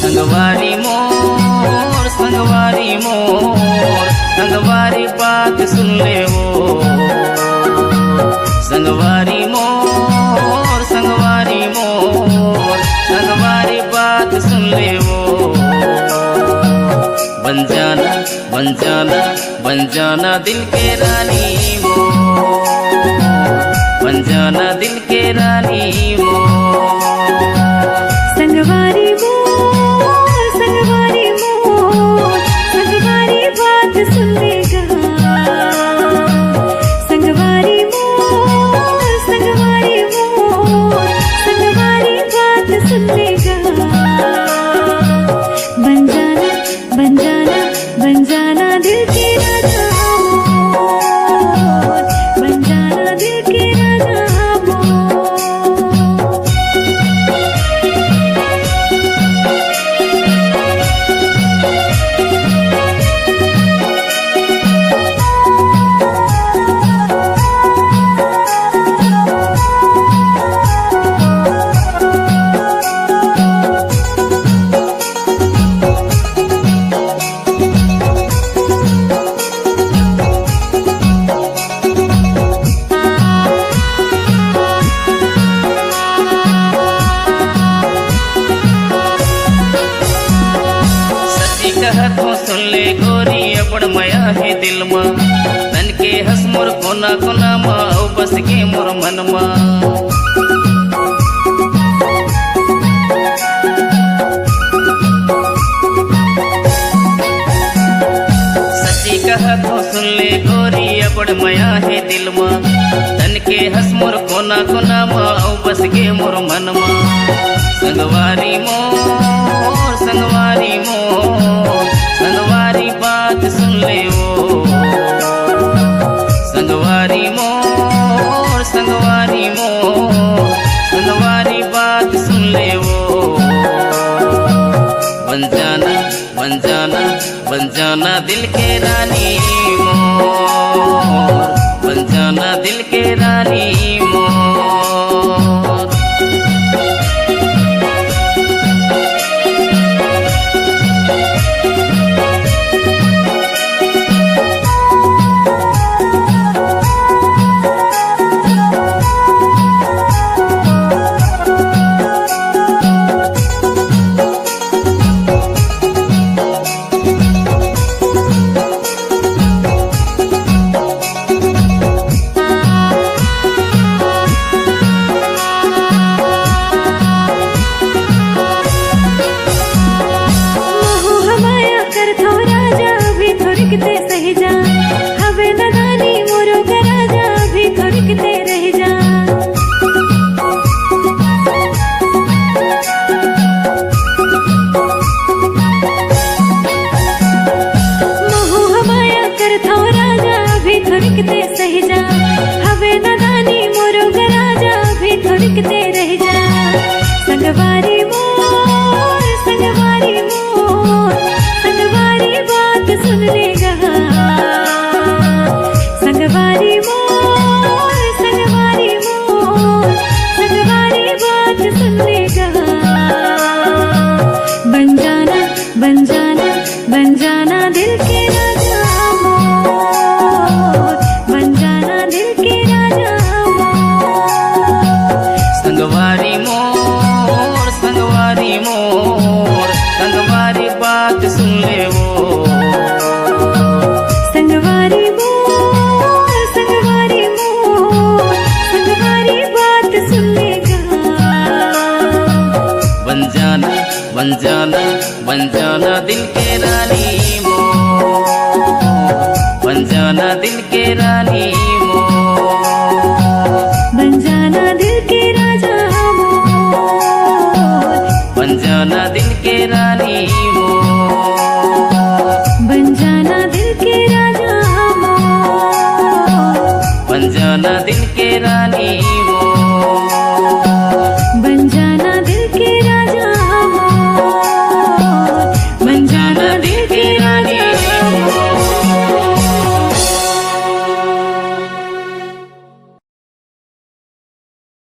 संगवारी मोर संगवारी बात सुन ले वो। संगवारी मोर संगवारी बात सुन ले वो। बन जाना दिल के रानी मोर, बन जाना दिल के रानी मोर। संगवारी मोर संगवारी बात सुन लेगा। संगवारी मोर संगवारी बात सुन लेगा। बन जाना दिल के राजा मोर, बन जाना दिल के राजा मोर। कहतो सुन ले गोरी अपन माया है दिल मा। तन के हंस मोर कोना कोना मा औ बस के मोर मन मा। सच्ची कहतो सुन ले गोरी अपन माया है दिल मा। तन के हंस मोर कोना कोना मा औ बस के मोर मन मा। संगवारी मोर संगवारी बात सुन ले वो। संगवारी मोर संगवारी बात सुन ले वो। बन जाना दिल के रानी मोर, बन जाना दिल के रानी मोर। थोड़कते सही जा हवे नदानी मोरो गराजा भी थोड़कते रह जा। मोह हमाया कर थो राजा भी थोड़कते सही जा। हवे नदानी मोरो गराजा भी थोड़कते रह जा। संगवारी मोर संगवारी बात सुन लेगा। संगवारी मोर संगवारी बात सुन लेगा। बन जाना दिल के राजा मोर, बन जाना दिल के राजा मोर। संगवारी मोर संगवारी बात सुन ले वो। संगवारी मोर संगवारी बात सुन लेगा। बन जाना दिल के रानी मोर, बन जाना दिल के रानी मोर। बन जाना दिल के राजा मोर, बन जाना दिल के रानी मोर। बन जाना दिल के राजा मोर, बन जाना दिल के रानी।